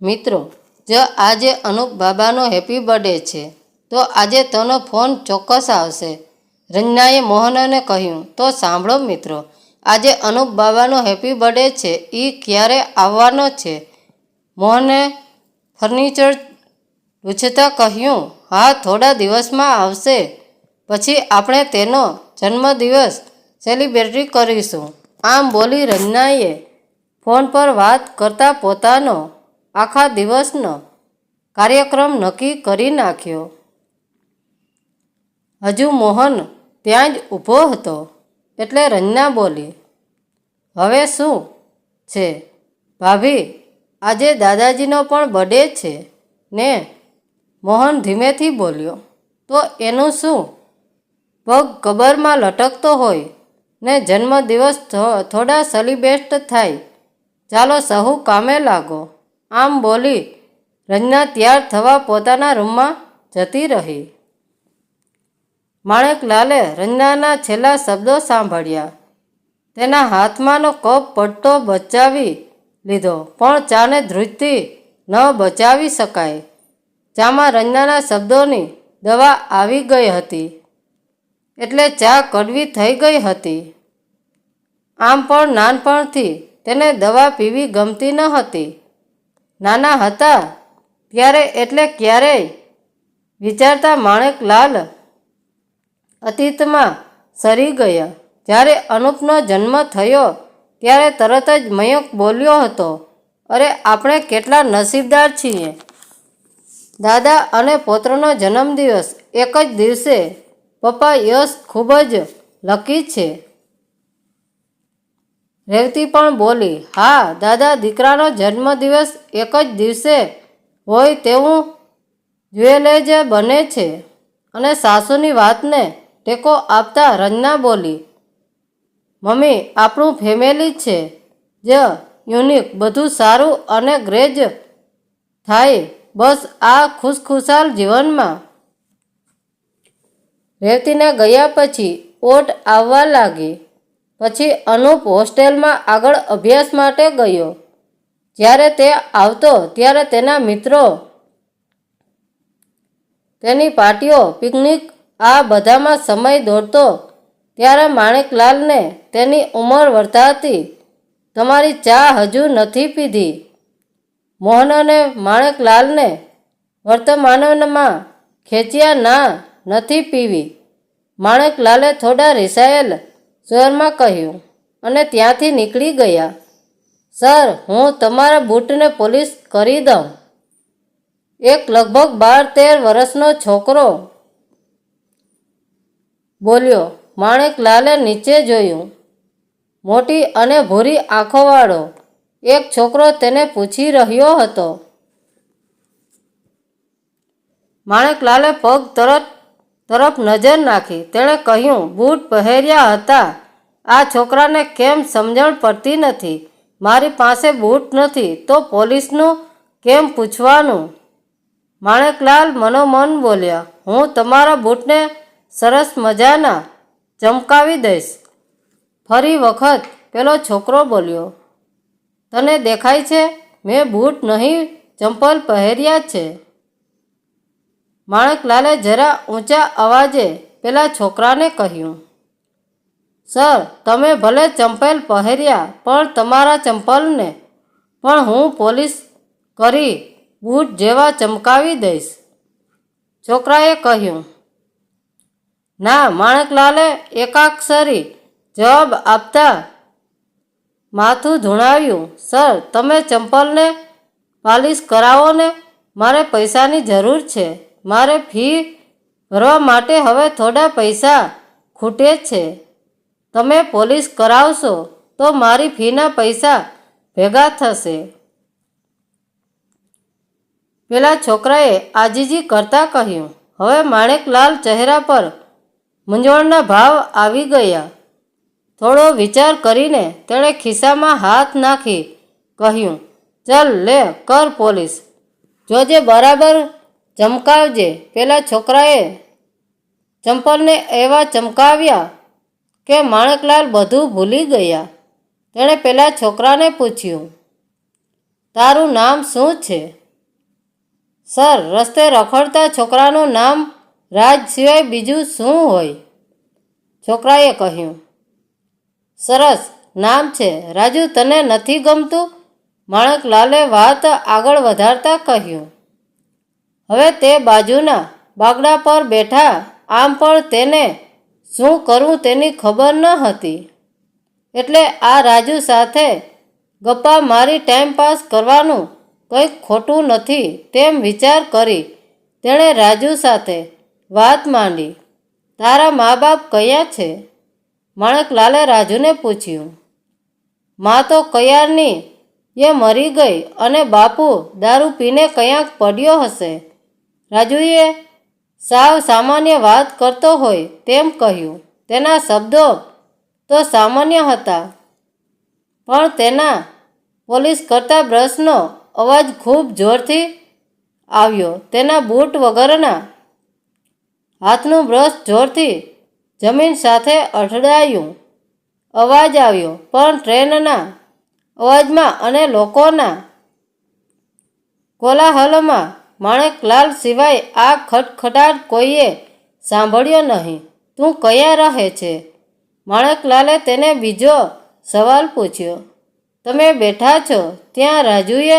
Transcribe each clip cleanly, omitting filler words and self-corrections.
મિત્રો, જો આજે અનુપ બાબાનો હેપી બર્થડે છે તો આજે તેનો ફોન ચોક્કસ આવશે, રંજનાએ મોહનને કહ્યું. તો સાંભળો મિત્રો, આજે અનુપ બાબાનો હેપી બર્થડે છે, એ ક્યારે આવવાનો છે? મોહને ફર્નિચર પૂછતા કહ્યું. હા, થોડા દિવસમાં આવશે. પછી આપણે તેનો જન્મદિવસ સેલિબ્રેટ કરીશું. આમ બોલી રંજનાએ ફોન પર વાત કરતા પોતાનો આખા દિવસનો કાર્યક્રમ નક્કી કરી નાખ્યો. હજુ મોહન ત્યાં જ ઊભો હતો એટલે રંજના બોલી, હવે શું છે ભાભી, આજે દાદાજીનો પણ બર્થડે છે ને? મોહન ધીમેથી બોલ્યો. તો એનું શું? પગ કબરમાં લટકતો હોય ને જન્મદિવસ થોડા સેલિબ્રેટ થાય. ચાલો સહુ કામે લાગો. આમ બોલી રંજના તૈયાર થવા પોતાના રૂમમાં જતી રહી. માણેકલાલે રંજનાના છેલ્લા શબ્દો સાંભળ્યા. તેના હાથમાંનો કપ પડતો બચાવી લીધો, પણ ચાને ધ્રુજતી ન બચાવી શકાય. ચામાં રંજનાના શબ્દોની દવા આવી ગઈ હતી એટલે ચા કડવી થઈ ગઈ હતી. આમ પણ નાનપણથી તેને દવા પીવી ગમતી ન હતી. નાના હતા ત્યારે એટલે ક્યારેય વિચારતા માણેકલાલ અતીતમાં સરી ગયા. જ્યારે અનુપનો જન્મ થયો ત્યારે તરત જ મયંક બોલ્યો હતો, અરે આપણે કેટલા નસીબદાર છીએ. દાદા અને પૌત્રનો જન્મદિવસ એક જ દિવસે. પપ્પા યશ ખૂબ જ લકી છે. રેવતી પણ બોલી, હા દાદા, દીકરાનો જન્મદિવસ એક જ દિવસે હોય તેવું જ્વેલે જ બને છે. અને સાસુની વાતને ટેકો આપતા રંજના બોલી, મમ્મી, આપણું ફેમિલી છે જ યુનિક, બધું સારું અને ગ્રેજ થાય બસ આ ખુશખુશાલ જીવનમાં. રેવતીને ગયા પછી ઓટ આવવા લાગી. પછી અનુપ હોસ્ટેલમાં આગળ અભ્યાસ માટે ગયો. જ્યારે તે આવતો ત્યારે તેના મિત્રો, તેની પાર્ટીઓ, પિકનિક આ બધામાં સમય દોડતો. ત્યારે માણેકલાલને તેની ઉંમર વર્તાતી, તમારી ચા હજુ નથી પીધી. મોહન અને માણેકલાલને વર્તમાનમાં ખેંચ્યા, ના નથી પીવી. માણેકલાલે થોડા રિસાયેલ સ્વરમાં કહ્યું અને ત્યાંથી નીકળી ગયા. સર, હું તમારા બૂટને પોલિશ કરી દઉં. એક લગભગ 12-13 વર્ષનો છોકરો બોલ્યો. માણેકલાલે નીચે જોયું. મોટી અને ભૂરી આંખોવાળો એક છોકરો તેને પૂછી રહ્યો હતો. માણેકલાલે પગ તરફ નજર નાખી. તેણે કહ્યું, બૂટ પહેર્યા હતા. આ છોકરાને કેમ સમજણ પડતી નથી? મારી પાસે બૂટ નથી તો પોલીસનું કેમ પૂછવાનું? માણેકલાલ મનોમન બોલ્યા, હું તમારા બૂટને સરસ મજાના ચમકાવી દઈશ. ફરી વખત પેલો છોકરો બોલ્યો, તને દેખાય છે મેં બૂટ નહીં ચંપલ પહેર્યા છે? માણેકલાલે જરા ઊંચા અવાજે પેલા છોકરાને કહ્યું, સર, તમે ભલે ચંપલ પહેર્યા પણ તમારા ચંપલને પણ હું પોલિશ કરી બૂટ જેવા ચમકાવી દઈશ. છોકરાએ કહ્યું. ના. માણેકલાલે એકાક્ષરી જવાબ આપતા માથું ધુણાવ્યું. સર, તમે ચંપલને પાલિશ કરાવો ને, મારે પૈસાની જરૂર છે. મારે ફી ભરવા માટે હવે થોડા પૈસા ખૂટે છે. તમે પોલિશ કરાવશો તો મારી ફીના પૈસા ભેગા થશે. પેલા છોકરાએ આજીજી કરતા કહ્યું. હવે માણેકલાલ ચહેરા પર મૂંઝવણના ભાવ આવી ગયા. થોડો વિચાર કરીને તેણે ખિસ્સામાં હાથ નાખી કહ્યું, ચલ લે કર પોલિશ, જોજે બરાબર ચમકાવજે. પેલા છોકરાએ ચંપલને એવા ચમકાવ્યા કે માણેકલાલ બધું ભૂલી ગયા. તેણે પેલા છોકરાને પૂછ્યું, તારું નામ શું છે? સર, રસ્તે રખડતા છોકરાનું નામ રાજ સિવાય બીજું શું હોય? છોકરાએ કહ્યું. સરસ નામ છે. રાજુ, તને નથી ગમતું? માણેકલાલે વાત આગળ વધારતા કહ્યું. હવે તે બાજુના બાગડા પર બેઠા. આમ પણ તેને શું કરવું તેની ખબર ન હતી. એટલે આ રાજુ સાથે ગપ્પા મારી ટાઈમપાસ કરવાનું કંઈ ખોટું નથી તેમ વિચાર કરી તેણે રાજુ સાથે વાત માંડી. તારા મા બાપ કયા છે? માણેકલાલે રાજુને પૂછ્યું. મા તો કયારની એ મરી ગઈ અને બાપુ દારૂ પીને ક્યાંક પડ્યો હશે. રાજુએ સાવ સામાન્ય વાત કરતો હોય તેમ કહ્યું. તેના શબ્દો તો સામાન્ય હતા, પણ તેના પોલીસ કરતા બ્રશનો અવાજ ખૂબ જોરથી આવ્યો. તેના બૂટ વગરના હાથનું બ્રશ જોરથી જમીન સાથે અથડાયું. અવાજ આવ્યો, પણ ટ્રેનના અવાજમાં અને લોકોના કોલાહલમાં માણેકલાલ સિવાય આ ખટખટાટ કોઈએ સાંભળ્યો નહીં. તું ક્યાં રહે છે? માણેકલાલે તેને બીજો સવાલ પૂછ્યો. તમે બેઠા છો ત્યાં, રાજુએ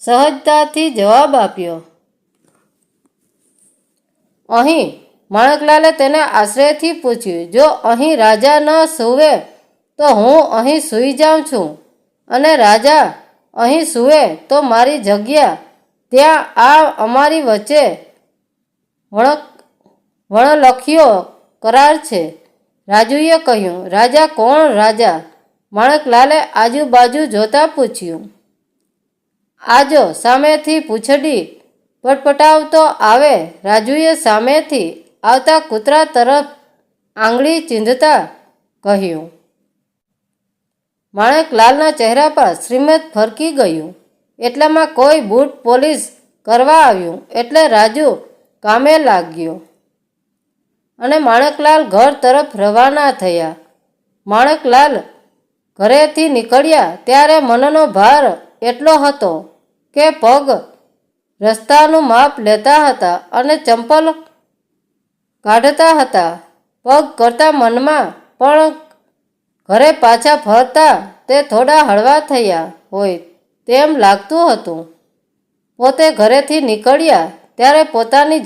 સહજતાથી જવાબ આપ્યો. અહીં. માણેકલાલે તેને આશ્ચર્યથી પૂછ્યું. જો અહીં રાજા ન સૂવે તો હું અહીં સૂઈ જાઉં છું, અને રાજા અહીં સૂવે તો મારી જગ્યા ત્યાં. આ અમારી વચ્ચે વણલખ્યો કરાર છે, રાજુએ કહ્યું. રાજા કોણ? રાજા? માણેકલાલે આજુબાજુ જોતા પૂછ્યું. આજો સામેથી પૂંછડી પટપટાવતો આવે. રાજુએ સામેથી આવતા કૂતરા તરફ આંગળી ચીંધતા કહ્યું. માણેકલાલના ચહેરા પર શ્રીમત ફરકી ગયું. એટલામાં કોઈ બૂટ પોલીસ કરવા આવ્યું. એટલે રાજુ કામે લાગ્યો અને માણેકલાલ ઘર તરફ રવાના થયા. માણેકલાલ ઘરેથી નીકળ્યા ત્યારે મનનો ભાર એટલો હતો કે પગ રસ્તાનું માપ લેતા હતા અને ચંપલ કાઢતા હતા. પગ કરતાં મનમાં પણ ઘરે પાછા ફરતા તે થોડા હળવા થયા હોય તેમ લાગતું હતું. પોતે ઘરેથી નીકળ્યા ત્યારે પોતાની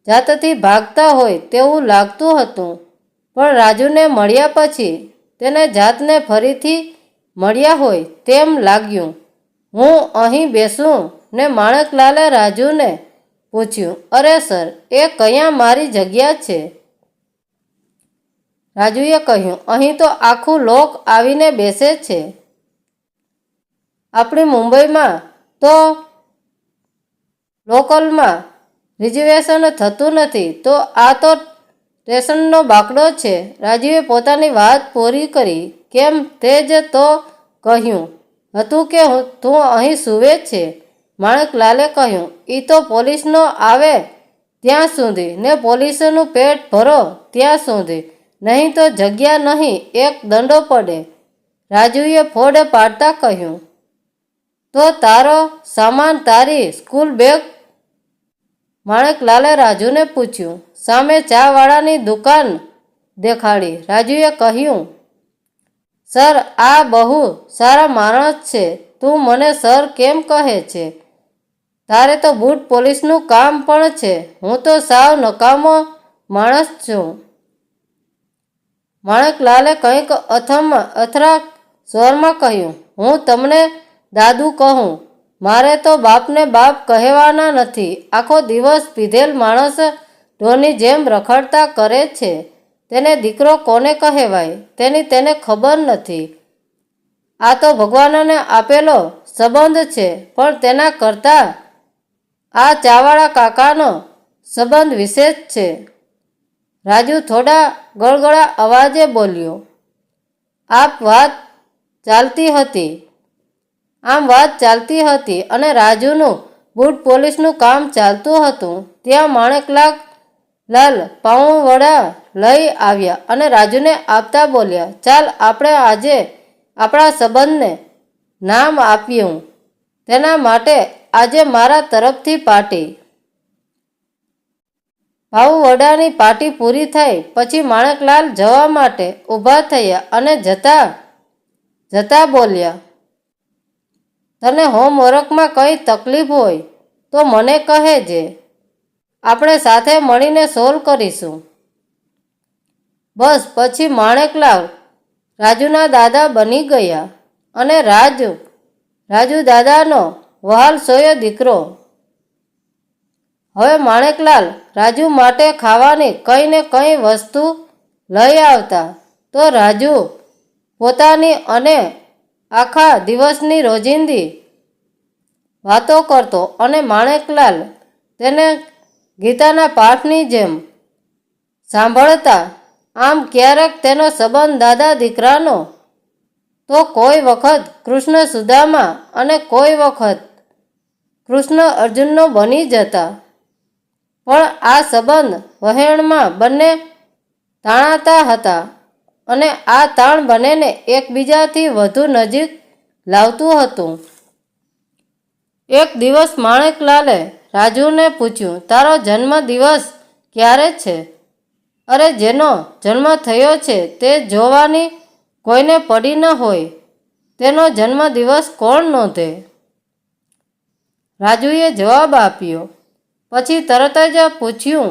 જાતથી ભાગતા હોય તેવું લાગતું હતું. પણ રાજુને મળ્યા પછી તેને જાતને ફરીથી મળ્યા હોય તેમ લાગ્યું. હું અહીં બેસું ને? માણેકલાલે રાજુને પૂછ્યું. અરે સર, એ ક્યાં મારી જગ્યા છે? રાજુએ કહ્યું. અહીં તો આખું લોક આવીને બેસે છે. આપણી મુંબઈમાં તો લોકલમાં રિઝર્વેશન થતું નથી, તો આ તો સ્ટેશનનો બાકડો છે. રાજુએ પોતાની વાત પૂરી કરી. કેમ? તે જ તો કહ્યું હતું કે તું અહીં સૂવે છે. માણેકલાલે કહ્યું. ઈ તો પોલીસનો આવે ત્યાં સુધી ને પોલીસનું પેટ ભરો ત્યાં સુધી, નહીં તો જગ્યા નહીં, એક દંડો પડે. રાજુએ ફોડ પાડતા કહ્યું. તો તારો સામાન, તારી સ્કૂલ બેગ? માણેકલાલે રાજુને પૂછ્યું. સામે ચાવાળાની દુકાન દેખાડી. રાજુએ કહ્યું. સર, આ બહુ સારા માણસ છે. તું મને સર કેમ કહે છે? તારે તો બૂટ પોલીસનું કામ પણ છે. હું તો સાવ નકામો માણસ છું. માણેકલાલે કંઈક અથરા સ્વરમાં કહ્યું. હું તમને દાદુ કહું. મારે તો બાપને બાપ કહેવાના નથી. આખો દિવસ પીધેલ માણસ ઢોરની જેમ રખડતા કરે છે. તેને દીકરો કોને કહેવાય તેની તેને ખબર નથી. આ તો ભગવાનને આપેલો સંબંધ છે, પણ તેના કરતાં આ ચાવાળા કાકાનો સંબંધ વિશેષ છે. રાજુ થોડા ગળગળા અવાજે બોલ્યો. આમ વાત ચાલતી હતી અને રાજુનું બૂટ પોલીસનું કામ ચાલતું હતું. ત્યાં માણેકલાલ પાઉંવડા લઈ આવ્યા અને રાજુને આપતા બોલ્યા. ચાલ, આપણે આજે આપણા સંબંધને નામ આપ્યું. તેના માટે આજે મારા તરફથી પાર્ટી. ભાઉ વડાની પાર્ટી પૂરી થઈ પછી માણેકલાલ જવા માટે ઊભા થયા અને જતા બોલ્યા, તને હોમવર્કમાં કંઈ તકલીફ હોય તો મને કહેજે, આપણે સાથે મળીને સોલ્વ કરીશું. બસ પછી માણેકલાલ રાજુના દાદા બની ગયા અને રાજુ દાદાનો વહાલસોયો દીકરો. હવે માણેકલાલ રાજુ માટે ખાવાની કંઈ ને કંઈ વસ્તુ લઈ આવતા તો રાજુ પોતાની અને આખા દિવસની રોજિંદી વાતો કરતો અને માણેકલાલ તેને ગીતાના પાઠની જેમ સાંભળતા. આમ ક્યારેક તેનો સંબંધ દાદા દીકરાનો તો કોઈ વખત કૃષ્ણ સુદામા અને કોઈ વખત કૃષ્ણ અર્જુનનો બની જતા. પણ આ સંબંધ વહેણમાં બંને તાણાતા હતા અને આ તાણ બંનેને એકબીજાથી વધુ નજીક લાવતું હતું. એક દિવસ માણેકલાલે રાજુને પૂછ્યું, તારો જન્મદિવસ ક્યારે છે? અરે જેનો જન્મ થયો છે તે જોવાની કોઈને પડી ન હોય તેનો જન્મદિવસ કોણ નોંધે? રાજુએ જવાબ આપ્યો. પછી તરત જ પૂછ્યું,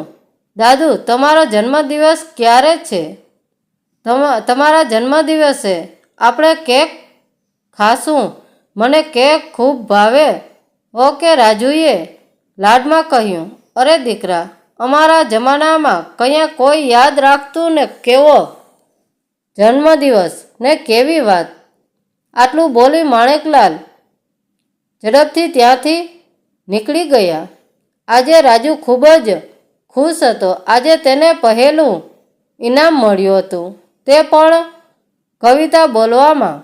દાદુ તમારો જન્મદિવસ ક્યારે છે? તમારા જન્મદિવસે આપણે કેક ખાશું, મને કેક ખૂબ ભાવે. ઓકે, રાજુએ લાડમાં કહ્યું. અરે દીકરા, અમારા જમાનામાં કયા કોઈ યાદ રાખતું ને કેવો જન્મદિવસ ને કેવી વાત. આટલું બોલી માણેકલાલ ઝડપથી ત્યાંથી નીકળી ગયા. આજે રાજુ ખૂબ જ ખુશ હતો. આજે તેને પહેલું ઇનામ મળ્યું હતું, તે પણ કવિતા બોલવામાં.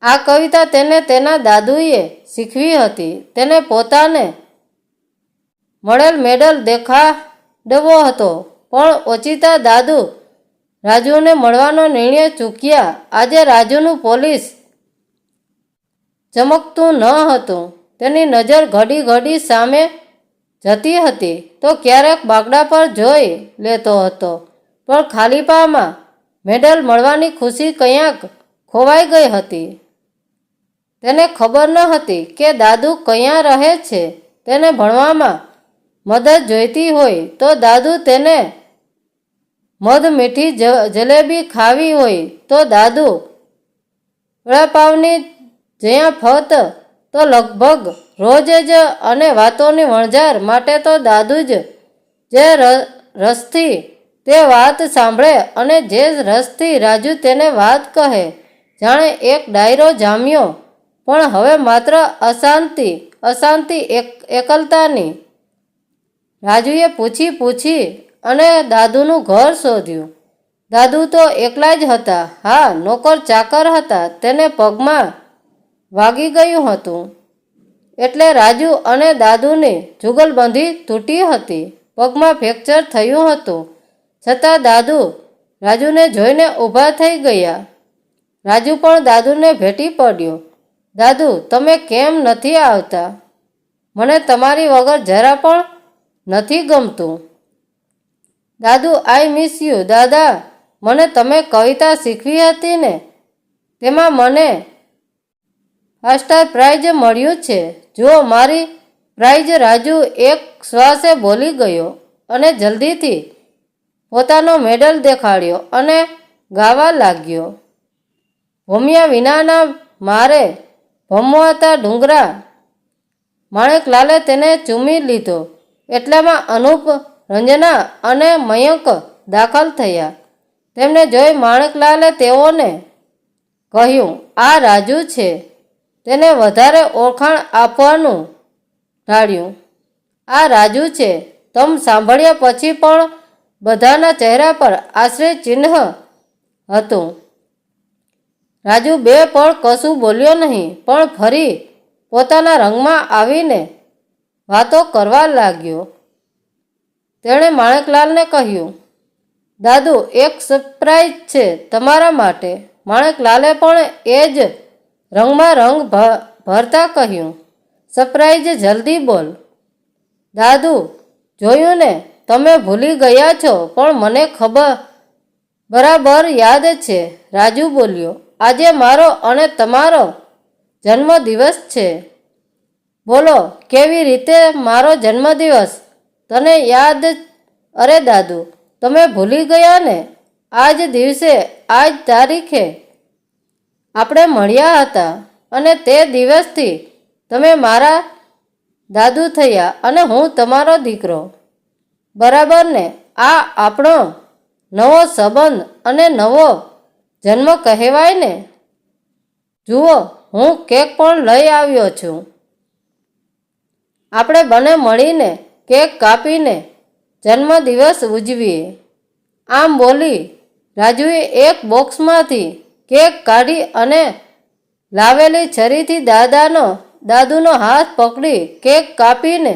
આ કવિતા તેને તેના દાદુએ શીખવી હતી. તેને પોતાને મળેલ મેડલ દેખાડવો હતો પણ ઓચિંતા દાદુ રાજુને મળવાનો નિર્ણય ચૂક્યા. આજે રાજુનું પોલીસ ચમકતું ન હતું. તેની નજર ઘડી સામે જતી હતી તો ક્યારેક બાગડા પર જોઈ લેતો હતો. પણ ખાલીપામાં મેડલ મળવાની ખુશી ક્યાંક ખોવાઈ ગઈ હતી. તેને ખબર ન હતી કે દાદુ ક્યાં રહે છે. તેને ભણવામાં મદદ જોઈતી હોય તો દાદુ, તેને મધ મીઠી જલેબી ખાવી હોય તો દાદુ, વડાપાવની જ્યાં ફત તો લગભગ રોજ જ અને વાતોની વણઝાર માટે તો દાદુ જે રસથી તે વાત સાંભળે અને જે રસથી રાજુ તેને વાત કહે. જાણે એક ડાયરો જામ્યો. પણ હવે માત્ર અશાંતિ એકલતાની. રાજુએ પૂછી અને દાદુનું ઘર શોધ્યું. દાદુ તો એકલા જ હતા. હા, નોકર ચાકર હતા. તેને પગમાં વાગી ગયું હતું એટલે રાજુ અને દાદુની જુગલબંધી તૂટી હતી. પગમાં ફ્રેક્ચર થયું હતું છતાં દાદુ રાજુને જોઈને ઊભા થઈ ગયા. રાજુ પણ દાદુને ભેટી પડ્યો. દાદુ, તમે કેમ નથી આવતા? મને તમારી વગર જરા પણ નથી ગમતું. દાદુ, આઈ મિસ યુ. દાદા, મને તમે કવિતા શીખવી હતી ને, તેમાં મને ફર્સ્ટ પ્રાઇઝ મળ્યું છે. જુઓ મારી પ્રાઇઝ. રાજુ એક શ્વાસે બોલી ગયો અને જલ્દીથી પોતાનો મેડલ દેખાડ્યો અને ગાવા લાગ્યો. ભમ્યા વિનાના મારે ભમવાતા ડુંગરા. માણેકલાલે તેને ચૂમી લીધો. એટલામાં અનુપ, રંજના અને મયંક દાખલ થયા. તેમને જોઈ માણેકલાલે તેઓને કહ્યું, આ રાજુ છે. તેને વધારે ઓળખાણ આપવાનું ટાળ્યું. આ રાજુ છે. તમ સાંભળ્યા પછી પણ બધાના ચહેરા પર આશ્ચર્યચિહ્ન હતું. રાજુ બે પળ કશું બોલ્યો નહીં પણ ફરી પોતાના રંગમાં આવીને વાતો કરવા લાગ્યો. તેણે માણેકલાલને કહ્યું, દાદુ, એક સરપ્રાઈઝ છે તમારા માટે. માણેકલાલે પણ એ જ રંગમાં રંગ ભરતા કહ્યું, સરપ્રાઈઝ જલ્દી બોલ. દાદુ, જોયું ને, તમે ભૂલી ગયા છો, પણ મને બરાબર યાદ છે. રાજુ બોલ્યો, આજે મારો અને તમારો જન્મદિવસ છે. બોલો, કેવી રીતે મારો જન્મદિવસ તને યાદ? અરે દાદુ, તમે ભૂલી ગયા ને? આજ દિવસે, આજ તારીખે આપણે મળ્યા હતા અને તે દિવસથી તમે મારા દાદુ થયા અને હું તમારો દીકરો. બરાબર ને? આ આપણો નવો સંબંધ અને નવો જન્મ કહેવાય ને. જુઓ, હું કેક પણ લઈ આવ્યો છું. આપણે બંને મળીને કેક કાપીને જન્મદિવસ ઉજવીએ. આમ બોલી રાજુએ એક બોક્સમાંથી કેક કાઢી અને લાવેલી છરીથી દાદુનો હાથ પકડી કેક કાપીને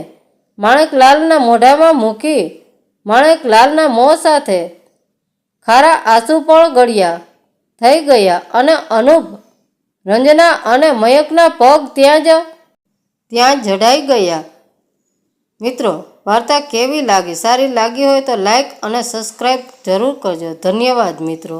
માણેકલાલના મોઢામાં મૂકી માણેકલાલના મોં સાથે ખારા આંસુ પણ ગળ્યા થઈ ગયા અને અનુપ, રંજના અને મયંકના પગ ત્યાં જડાઈ ગયા. મિત્રો, વાર્તા કેવી લાગી? સારી લાગી હોય તો લાઈક અને સબસ્ક્રાઈબ જરૂર કરજો. ધન્યવાદ મિત્રો.